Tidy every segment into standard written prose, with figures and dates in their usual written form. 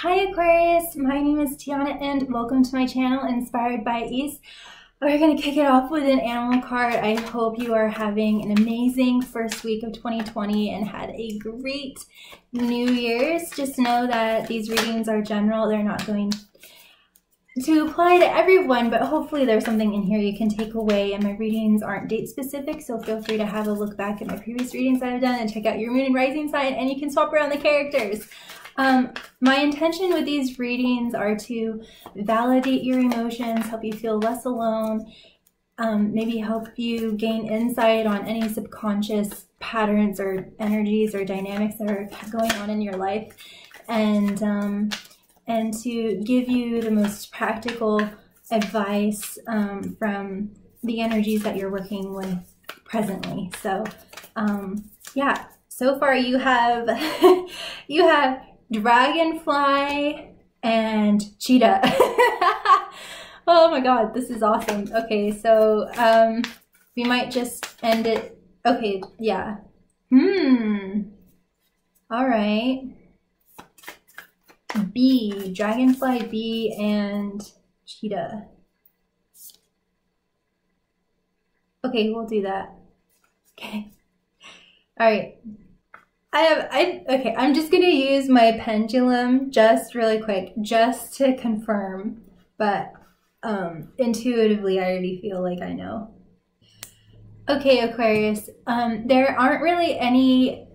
Hi Aquarius, my name is Tiana and welcome to my channel Inspired by Ease. We're going to kick it off with an animal card. I hope you are having an amazing first week of 2020 and had a great New Year's. Just know that these readings are general. They're not going to apply to everyone, but hopefully there's something in here you can take away. And my readings aren't date specific, so feel free to have a look back at my previous readings that I've done and check out your moon and rising sign, and you can swap around the characters. My intention with these readings are to validate your emotions, help you feel less alone, maybe help you gain insight on any subconscious patterns or energies or dynamics that are going on in your life, and to give you the most practical advice from the energies that you're working with presently. So yeah, so far you have dragonfly and cheetah. Oh my god, this is awesome. Okay, so we might just end it. Okay, yeah. All right. Bee, dragonfly, bee, and cheetah. Okay, we'll do that. Okay. All right. Okay, I'm just gonna use my pendulum just really quick, just to confirm, but intuitively I already feel like I know. Okay, Aquarius, there aren't really any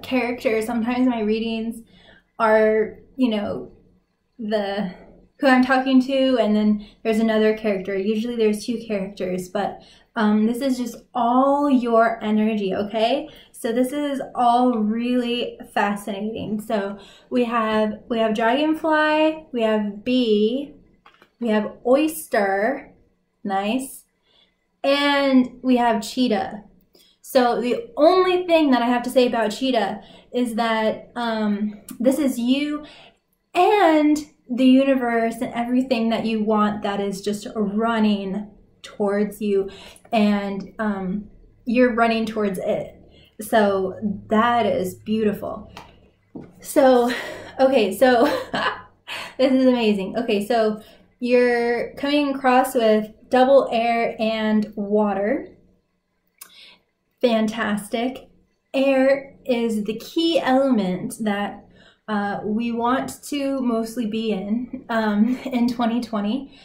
characters. Sometimes my readings are, you know, who I'm talking to, and then there's another character. Usually there's two characters, but this is just all your energy, okay? So this is all really fascinating. So we have dragonfly, we have bee, we have oyster, nice, and we have cheetah. So the only thing that I have to say about cheetah is that this is you and the universe and everything that you want that is just running towards you, and you're running towards it. So that is beautiful. So, okay, so this is amazing. Okay, so you're coming across with double air and water. Fantastic. Air is the key element that we want to mostly be in 2020.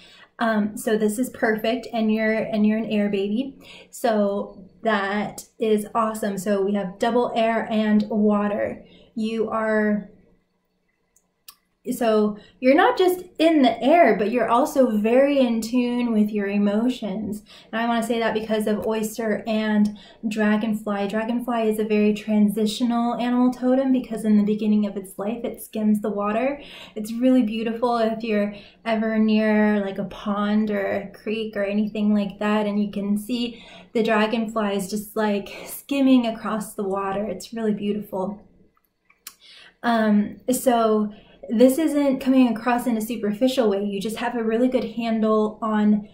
So this is perfect, and you're an air baby. So that is awesome. So we have double air and water. So you're not just in the air, but you're also very in tune with your emotions. And I want to say that because of oyster and dragonfly. Dragonfly is a very transitional animal totem because in the beginning of its life, it skims the water. It's really beautiful if you're ever near like a pond or a creek or anything like that, and you can see the dragonflies just like skimming across the water. It's really beautiful. So this isn't coming across in a superficial way. You just have a really good handle on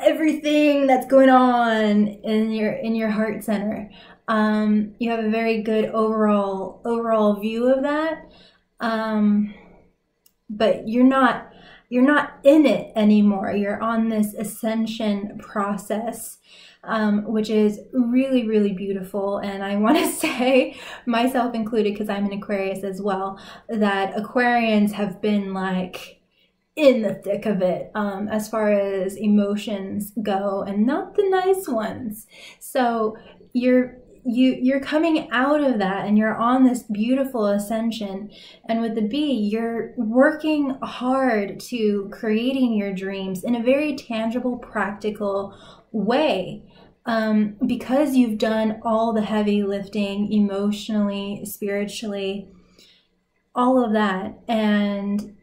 everything that's going on in your heart center. You have a very good overall view of that. But you're not in it anymore. You're on this ascension process, which is really, really beautiful. And I want to say, myself included, because I'm an Aquarius as well, that Aquarians have been like in the thick of it as far as emotions go, and not the nice ones. So you're coming out of that, and you're on this beautiful ascension. And with the bee, you're working hard to creating your dreams in a very tangible, practical way, because you've done all the heavy lifting emotionally, spiritually, all of that. And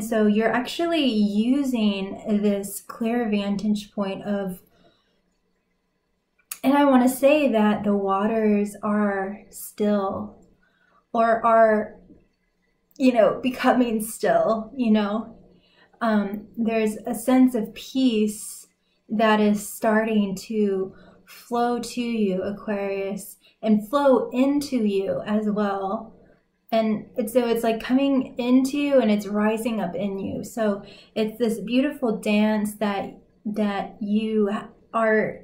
so you're actually using this clear vantage point of, and I want to say that the waters are still, or are, you know, becoming still, you know. There's a sense of peace that is starting to flow to you, Aquarius, and flow into you as well. so it's like coming into you and it's rising up in you. So it's this beautiful dance that you are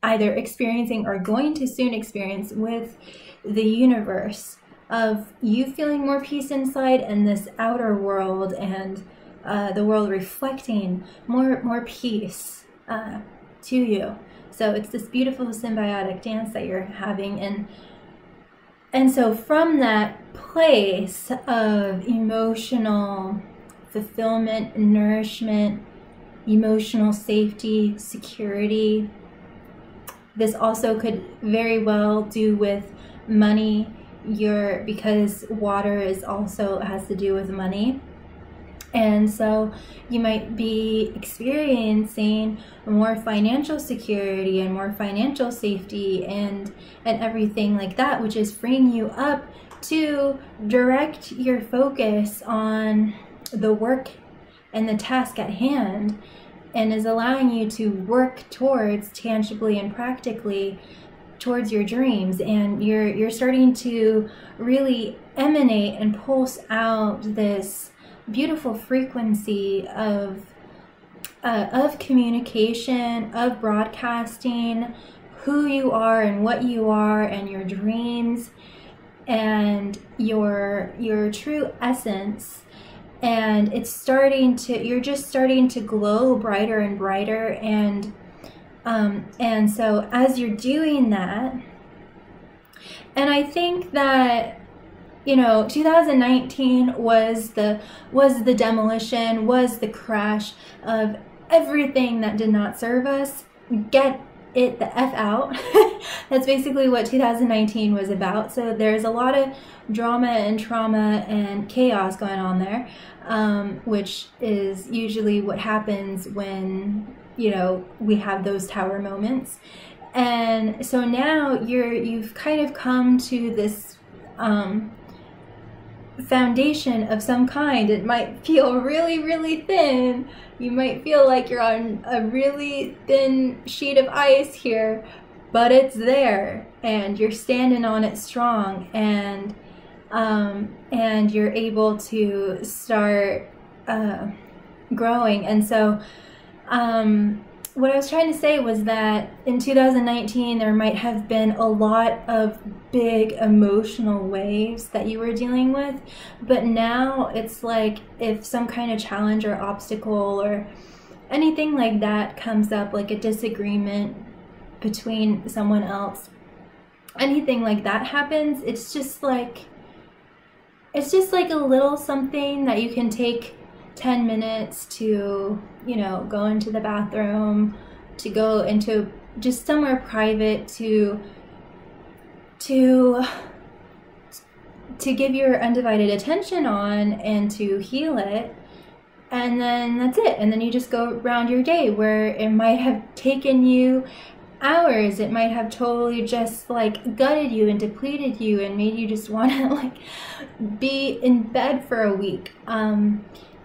either experiencing or going to soon experience with the universe, of you feeling more peace inside and this outer world, and the world reflecting more peace to you. So it's this beautiful symbiotic dance that you're having, and so from that place of emotional fulfillment, nourishment, emotional safety, security, this also could very well do with money, because water is also has to do with money. And so you might be experiencing more financial security and more financial safety and everything like that, which is freeing you up to direct your focus on the work and the task at hand, and is allowing you to work towards tangibly and practically towards your dreams. And you're starting to really emanate and pulse out this beautiful frequency of communication, of broadcasting who you are and what you are, and your dreams and your true essence. And you're just starting to glow brighter and brighter. And so as you're doing that, and I think that, 2019 was the demolition, was the crash of everything that did not serve us. Get it the F out. That's basically what 2019 was about. So there's a lot of drama and trauma and chaos going on there, which is usually what happens when, we have those tower moments. And so now you've kind of come to this foundation of some kind. It might feel really, really thin. You might feel like you're on a really thin sheet of ice here, but it's there, and you're standing on it strong, and you're able to start growing. And so what I was trying to say was that in 2019 there might have been a lot of big emotional waves that you were dealing with, but now it's like if some kind of challenge or obstacle or anything like that comes up, like a disagreement between someone else, anything like that happens, it's just like a little something that you can take 10 minutes to, go into the bathroom, to go into just somewhere private to give your undivided attention on, and to heal it. And then that's it. And then you just go around your day, where it might have taken you hours. It might have totally just like gutted you and depleted you and made you just want to like be in bed for a week.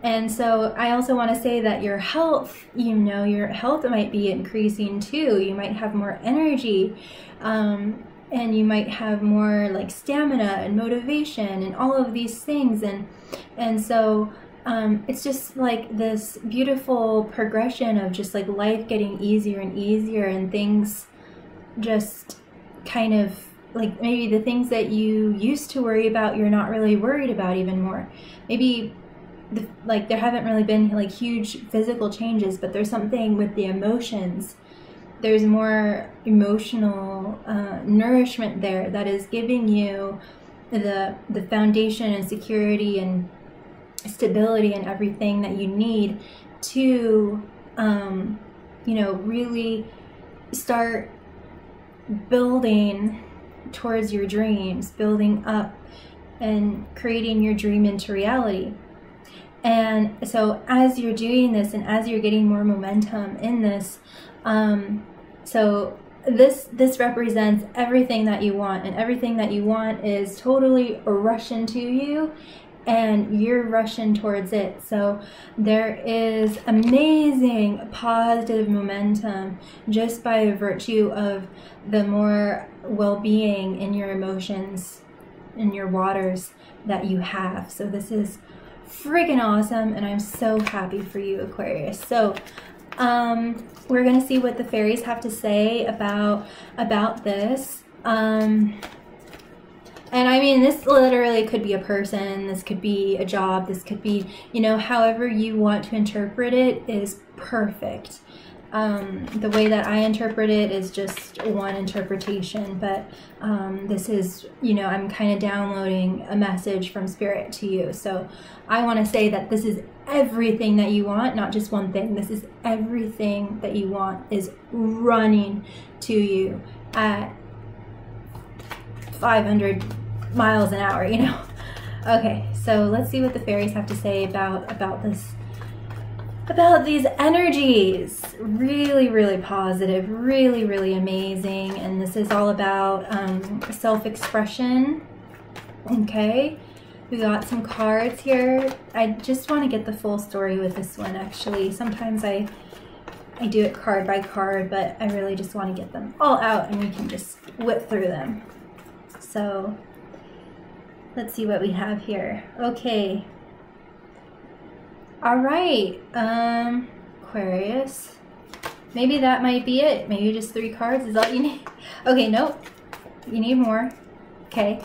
And so I also want to say that your health, your health might be increasing too. You might have more energy, and you might have more like stamina and motivation and all of these things. And so it's just like this beautiful progression of just like life getting easier and easier, and things just kind of like maybe the things that you used to worry about, you're not really worried about even more. Maybe there haven't really been like huge physical changes, but there's something with the emotions. There's more emotional nourishment there that is giving you the foundation and security and stability and everything that you need to really start building towards your dreams, building up and creating your dream into reality. And so as you're doing this, and as you're getting more momentum in this, so this represents everything that you want, and everything that you want is totally rushing to you, and you're rushing towards it. So there is amazing positive momentum just by virtue of the more well-being in your emotions, in your waters, that you have. So this is friggin' awesome, and I'm so happy for you, Aquarius. So we're gonna see what the fairies have to say about this. And I mean, this literally could be a person, this could be a job, this could be, you know, however you want to interpret it is perfect. The way that I interpret it is just one interpretation, but this is, you know, I'm kind of downloading a message from Spirit to you. So I want to say that this is everything that you want, not just one thing. This is everything that you want is running to you at 500 miles an hour, you know. Okay, so let's see what the fairies have to say about these energies. Really, really positive, really, really amazing. And this is all about self-expression. Okay, we got some cards here. I just want to get the full story with this one, actually. Sometimes I do it card by card, but I really just want to get them all out and we can just whip through them. So let's see what we have here. Okay. All right, Aquarius. Maybe that might be it. Maybe just 3 cards is all you need. Okay, nope. You need more. Okay.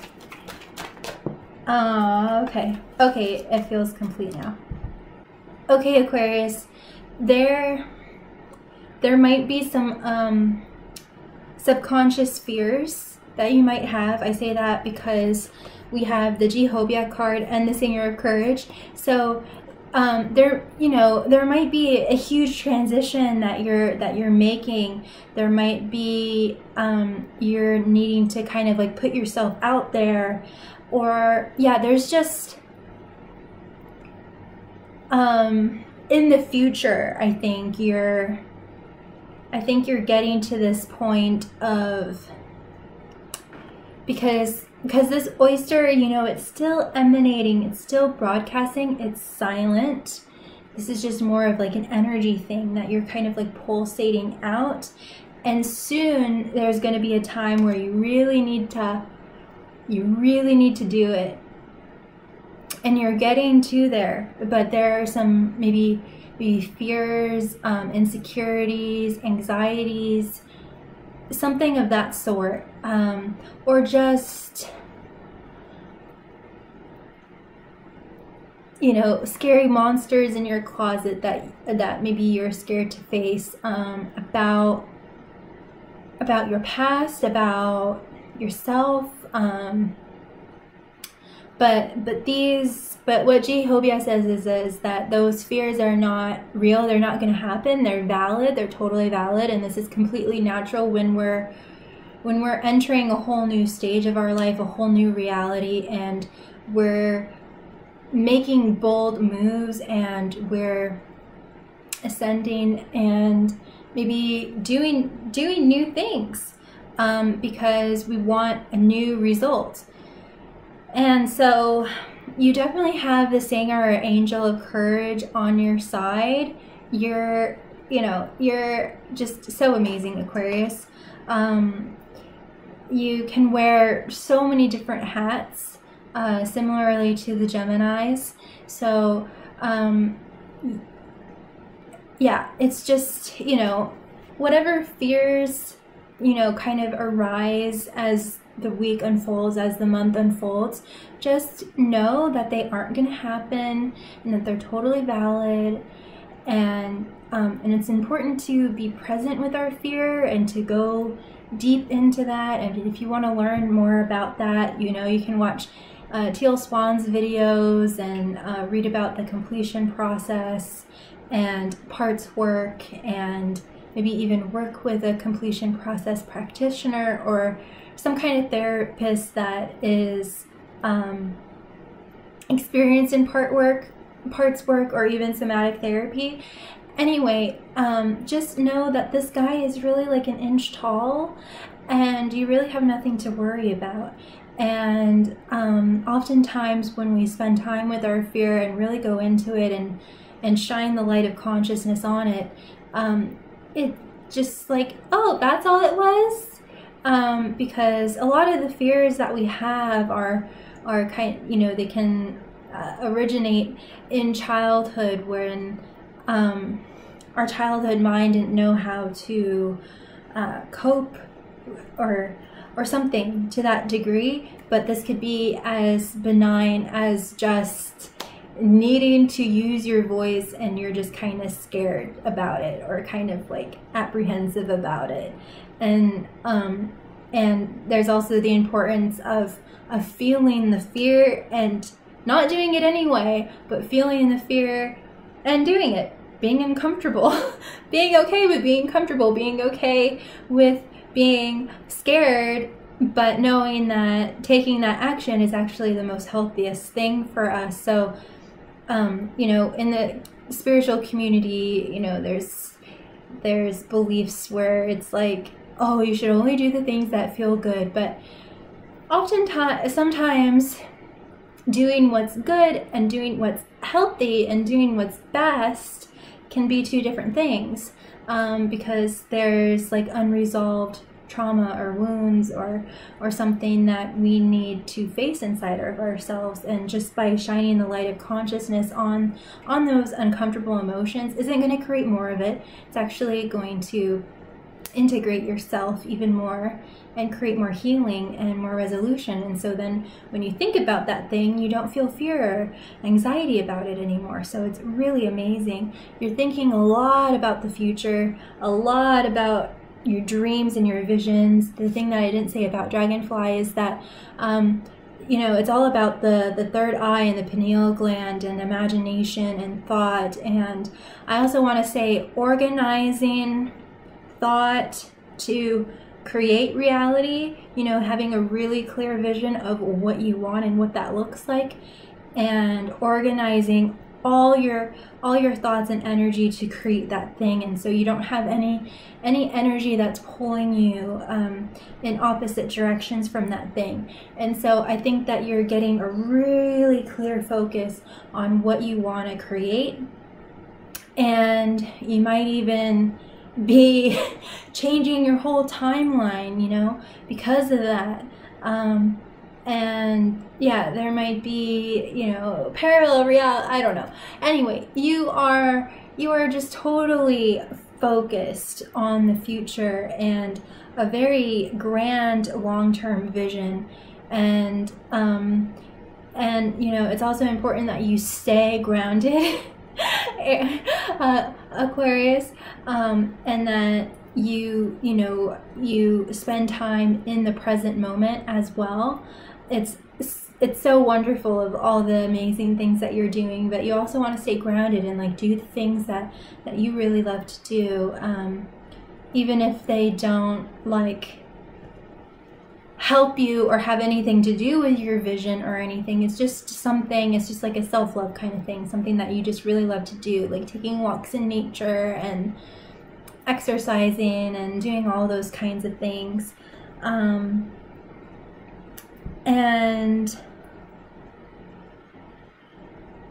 Okay. Okay, it feels complete now. Okay, Aquarius. There might be some subconscious fears that you might have. I say that because we have the Jehovah card and the Singer of Courage. So there might be a huge transition that you're making. There might be you're needing to kind of like put yourself out there, or yeah, there's just in the future, I think you're getting to this point of, because this oyster, you know, it's still emanating, it's still broadcasting, it's silent. This is just more of like an energy thing that you're kind of like pulsating out. And soon there's going to be a time where you really need to do it. And you're getting to there, but there are some maybe fears, insecurities, anxieties, something of that sort, or just, you know, scary monsters in your closet that maybe you're scared to face, about your past, about yourself, but what Jehovah says is that those fears are not real. They're not going to happen. They're valid. They're totally valid. And this is completely natural when we're entering a whole new stage of our life, a whole new reality, and we're making bold moves and we're ascending and maybe doing new things, because we want a new result. And so you definitely have the Singer or Angel of Courage on your side. You're just so amazing, Aquarius. You can wear so many different hats, similarly to the Geminis. So yeah, it's just, you know, whatever fears, you know, kind of arise as the week unfolds, as the month unfolds, just know that they aren't going to happen and that they're totally valid. And it's important to be present with our fear and to go deep into that. And if you want to learn more about that, you know, you can watch Teal Swan's videos and read about the completion process and parts work, and maybe even work with a completion process practitioner or some kind of therapist that is experienced in parts work, or even somatic therapy. Anyway, just know that this guy is really like an inch tall, and you really have nothing to worry about. And oftentimes when we spend time with our fear and really go into it and shine the light of consciousness on it, it just like, oh, that's all it was. Because a lot of the fears that we have are or they can originate in childhood, when our childhood mind didn't know how to cope or something to that degree. But this could be as benign as just needing to use your voice, and you're just kind of scared about it, or kind of like apprehensive about it. And there's also the importance of feeling the fear and not doing it anyway, but feeling the fear and doing it, being uncomfortable, being okay with being comfortable, being okay with being scared, but knowing that taking that action is actually the most healthiest thing for us. So, in the spiritual community, there's beliefs where it's like, oh, you should only do the things that feel good. But sometimes doing what's good and doing what's healthy and doing what's best can be two different things, because there's like unresolved trauma or wounds or something that we need to face inside of ourselves. And just by shining the light of consciousness on those uncomfortable emotions isn't going to create more of it. It's actually going to integrate yourself even more and create more healing and more resolution. And so then when you think about that thing, you don't feel fear or anxiety about it anymore. So it's really amazing. You're thinking a lot about the future, a lot about your dreams and your visions. The thing that I didn't say about dragonfly is that it's all about the third eye and the pineal gland and imagination and thought. And I also want to say organizing thought to create reality, having a really clear vision of what you want and what that looks like, and organizing all your thoughts and energy to create that thing. And so you don't have any energy that's pulling you in opposite directions from that thing. And so I think that you're getting a really clear focus on what you want to create, and you might even be changing your whole timeline, because of that. And yeah, there might be, parallel reality, I don't know. Anyway, you are just totally focused on the future and a very grand long-term vision. And it's also important that you stay grounded, Aquarius, and that you spend time in the present moment as well. It's so wonderful of all the amazing things that you're doing, but you also want to stay grounded and do the things that you really love to do, even if they don't help you or have anything to do with your vision or anything. It's just like a self-love kind of thing, something that you just really love to do, like taking walks in nature and exercising and doing all those kinds of things.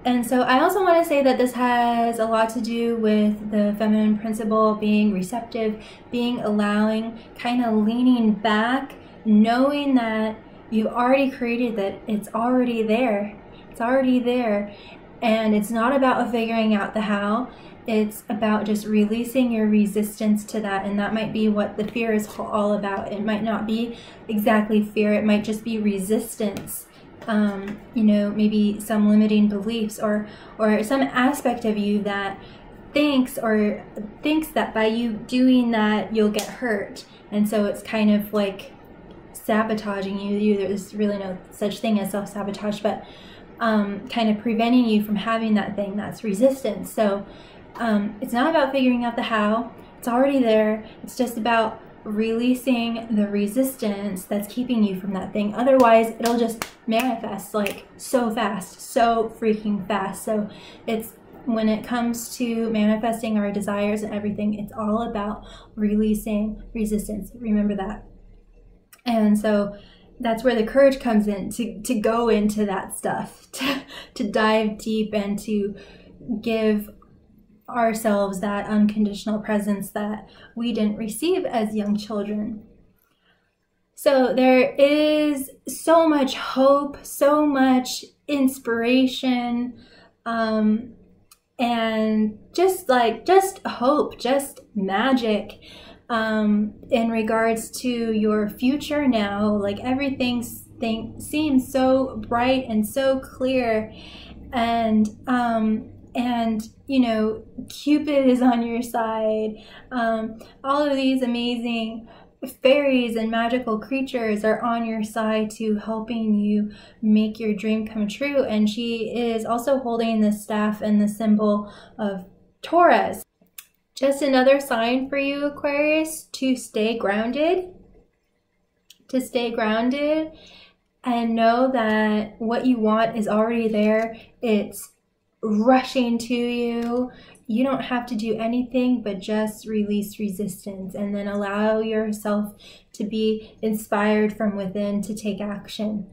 And so I also want to say that this has a lot to do with the feminine principle, being receptive, being allowing, kind of leaning back, knowing that you already created that. It's already there. It's already there. And it's not about figuring out the how. It's about just releasing your resistance to that. And that might be what the fear is all about. It might not be exactly fear. It might just be resistance. Maybe some limiting beliefs or some aspect of you that thinks that by you doing that, you'll get hurt. And so it's kind of like sabotaging you. There's really no such thing as self-sabotage, but kind of preventing you from having that thing. That's resistance. So it's not about figuring out the how. It's already there. It's just about releasing the resistance that's keeping you from that thing. Otherwise, it'll just manifest so fast, so freaking fast. So it's, when it comes to manifesting our desires and everything, it's all about releasing resistance. Remember that. And so that's where the courage comes in, to go into that stuff, to dive deep and to give ourselves that unconditional presence that we didn't receive as young children. So there is so much hope, so much inspiration, and just hope, just magic, in regards to your future now. Like everything seems so bright and so clear, and you know, Cupid is on your side. All of these amazing fairies and magical creatures are on your side to helping you make your dream come true. And she is also holding the staff and the symbol of Taurus. Just another sign for you, Aquarius, to stay grounded. To stay grounded and know that what you want is already there. It's rushing to you. You don't have to do anything but just release resistance, and then allow yourself to be inspired from within to take action.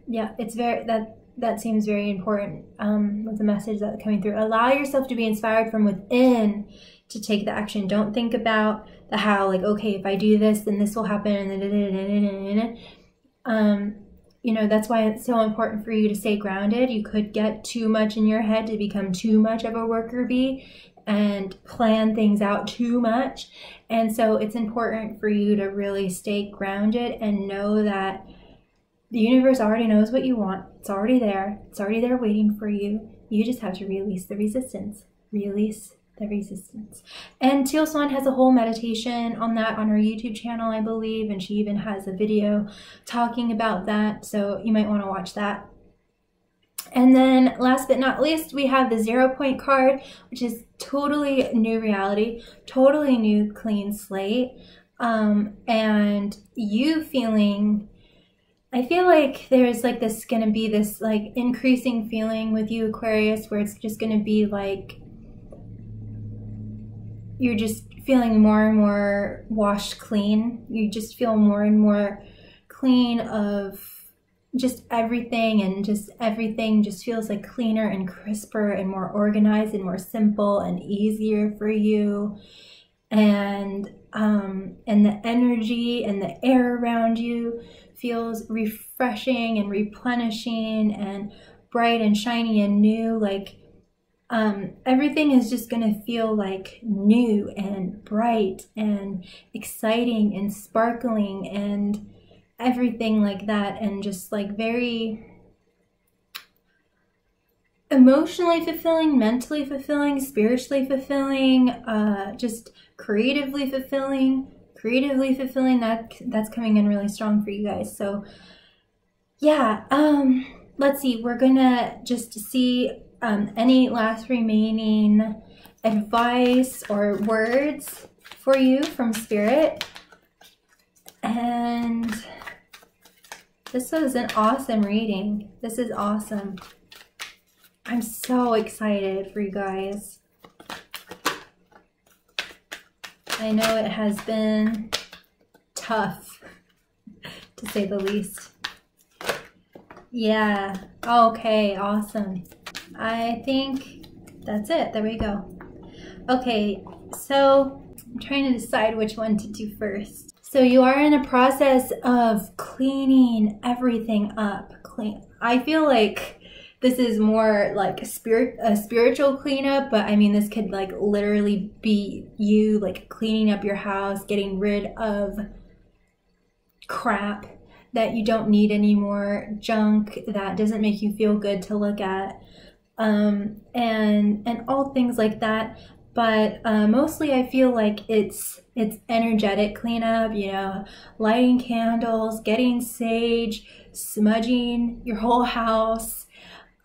Yeah, it's that seems very important with the message that's coming through. Allow yourself to be inspired from within to take the action. Don't think about the how, like, okay, if I do this, then this will happen. You know, that's why it's so important for you to stay grounded. You could get too much in your head to become too much of a worker bee and plan things out too much. And so it's important for you to really stay grounded and know that the universe already knows what you want. It's already there. It's already there waiting for you. You just have to release the resistance. Release the resistance. And Teal Swan has a whole meditation on that on her YouTube channel, I believe, and she even has a video talking about that, so you might want to watch that. And then last but not least, we have the 0 point card, which is totally new reality, totally new clean slate, and you feeling, I feel like there's like this gonna be this like increasing feeling with you, Aquarius, where it's just gonna be like you're just feeling more and more washed clean. You just feel more and more clean of just everything, and just everything just feels like cleaner and crisper and more organized and more simple and easier for you. And the energy and the air around you feels refreshing and replenishing and bright and shiny and new. Like everything is just going to feel like new and bright and exciting and sparkling and everything like that, and just like very emotionally fulfilling, mentally fulfilling, spiritually fulfilling, just creatively fulfilling. That's coming in really strong for you guys. So yeah, let's see, we're gonna just see any last remaining advice or words for you from Spirit. And this was an awesome reading. This is awesome. I'm so excited for you guys. I know it has been tough, to say the least. Yeah, okay, awesome. I think that's it. There we go. Okay, so I'm trying to decide which one to do first. So you are in a process of cleaning everything up. I feel like this is more like a spiritual cleanup, but I mean, this could like literally be you like cleaning up your house, getting rid of crap that you don't need anymore, junk that doesn't make you feel good to look at, and all things like that. But mostly I feel like it's energetic cleanup, you know, lighting candles, getting sage, smudging your whole house,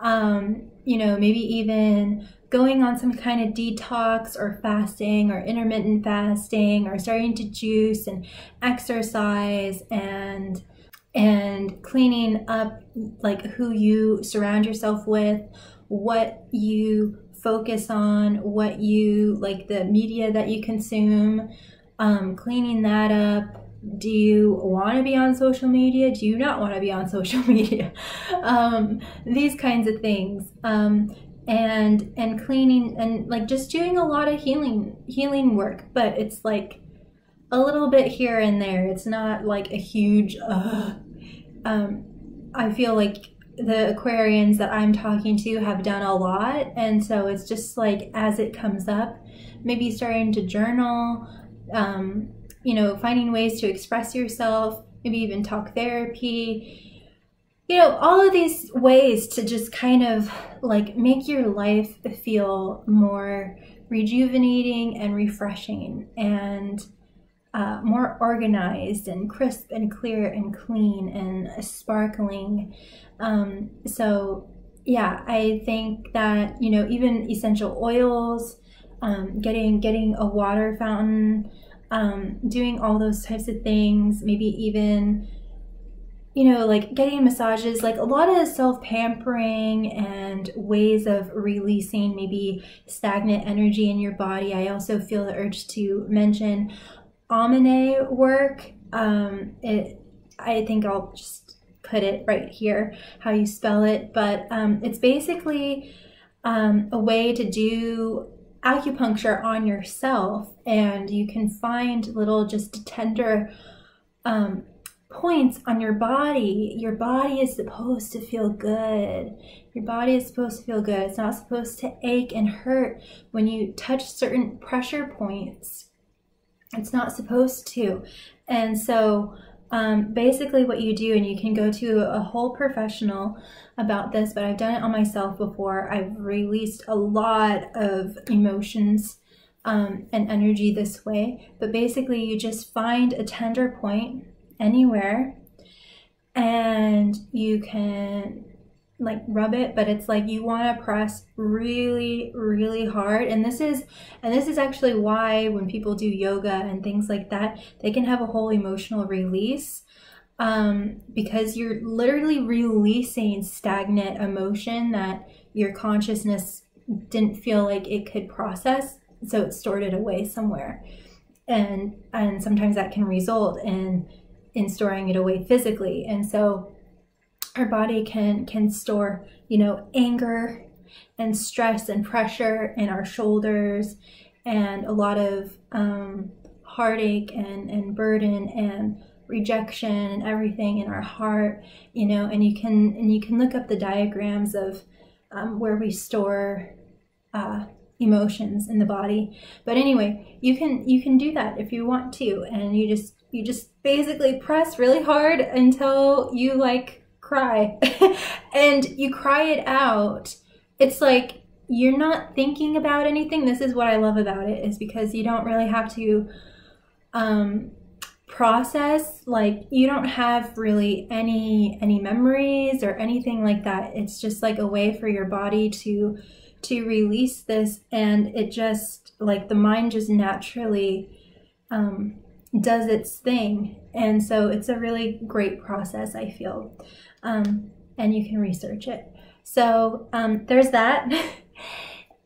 you know, maybe even going on some kind of detox or fasting or intermittent fasting, or starting to juice and exercise, and cleaning up like who you surround yourself with, what you focus on, what you like, the media that you consume, cleaning that up. Do you want to be on social media? Do you not want to be on social media? These kinds of things, and cleaning, and like just doing a lot of healing work. But it's like a little bit here and there. It's not like a huge, I feel like the Aquarians that I'm talking to have done a lot. And so it's just like, as it comes up, maybe starting to journal, you know, finding ways to express yourself, maybe even talk therapy, you know, all of these ways to just kind of like make your life feel more rejuvenating and refreshing and more organized and crisp and clear and clean and sparkling. So yeah, I think that, you know, even essential oils, getting a water fountain, doing all those types of things, maybe even, you know, like getting massages, like a lot of self-pampering and ways of releasing maybe stagnant energy in your body. I also feel the urge to mention Amine work. I think I'll just put it right here, how you spell it, but it's basically a way to do acupuncture on yourself, and you can find little just tender points on your body. Your body is supposed to feel good. Your body is supposed to feel good. It's not supposed to ache and hurt when you touch certain pressure points. It's not supposed to. And so basically what you do, and you can go to a whole professional about this, but I've done it on myself before. I've released a lot of emotions and energy this way. But basically you just find a tender point anywhere and you can like rub it, but it's like you want to press really, really hard. And this is actually why when people do yoga and things like that, they can have a whole emotional release, because you're literally releasing stagnant emotion that your consciousness didn't feel like it could process, so it stored it away somewhere. And sometimes that can result in storing it away physically. And so our body can store, you know, anger and stress and pressure in our shoulders, and a lot of heartache and burden and rejection and everything in our heart, you know. And you can look up the diagrams of where we store emotions in the body. But anyway, you can do that if you want to, and you just basically press really hard until you like cry and you cry it out. It's like you're not thinking about anything. This is what I love about it, is because you don't really have to process, like you don't have really any memories or anything like that. It's just like a way for your body to release this, and it just like the mind just naturally does its thing. And so it's a really great process, I feel. And you can research it. So there's that.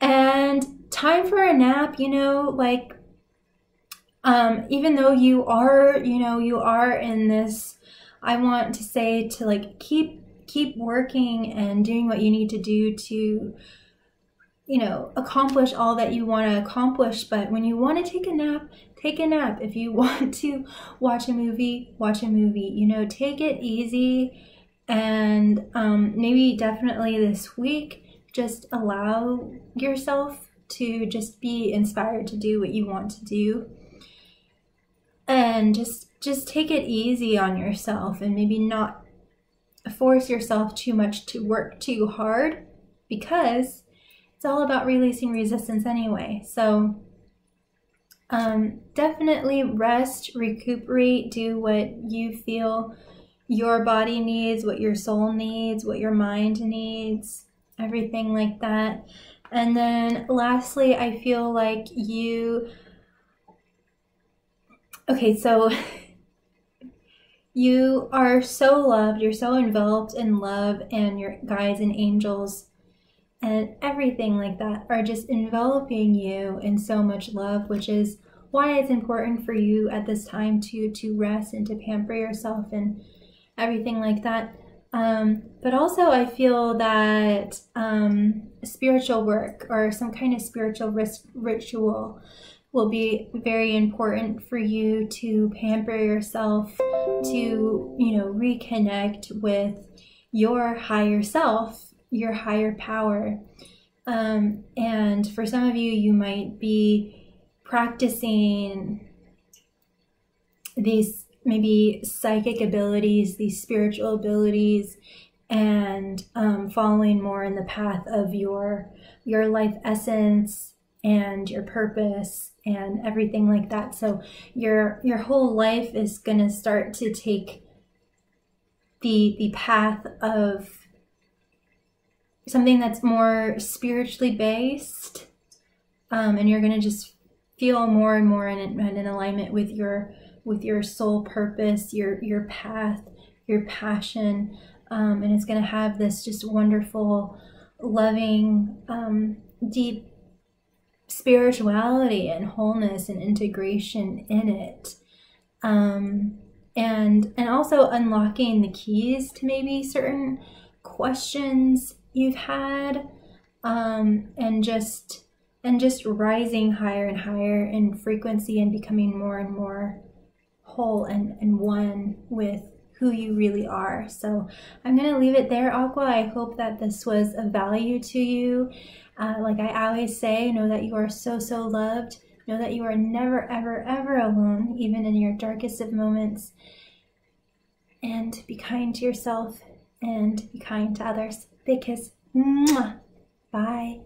And time for a nap, you know, like even though you are in this, I want to say to like keep working and doing what you need to do to, you know, accomplish all that you want to accomplish. But when you want to take a nap, take a nap. If you want to watch a movie, watch a movie. You know, take it easy. And maybe definitely this week, just allow yourself to just be inspired to do what you want to do. And just take it easy on yourself, and maybe not force yourself too much to work too hard, because it's all about releasing resistance anyway. So definitely rest, recuperate, do what you feel your body needs, what your soul needs, what your mind needs, everything like that. And then lastly, I feel like okay, so you are so loved, you're so enveloped in love, and your guides and angels and everything like that are just enveloping you in so much love, which is why it's important for you at this time to rest and to pamper yourself and everything like that. But also I feel that spiritual work or some kind of spiritual ritual will be very important for you to pamper yourself, to, reconnect with your higher self, your higher power. And for some of you, you might be practicing these maybe psychic abilities, these spiritual abilities, and following more in the path of your life essence and your purpose and everything like that. So your whole life is going to start to take the path of something that's more spiritually based, and you're going to just feel more and more in alignment with your soul purpose, your path, your passion, and it's going to have this just wonderful, loving, deep spirituality and wholeness and integration in it, and also unlocking the keys to maybe certain questions you've had, and just rising higher and higher in frequency and becoming more and more whole and one with who you really are. So I'm going to leave it there, Aqua. I hope that this was of value to you. Like I always say, know that you are so, so loved. Know that you are never, ever, ever alone, even in your darkest of moments. And be kind to yourself and be kind to others. Big kiss. Mwah. Bye.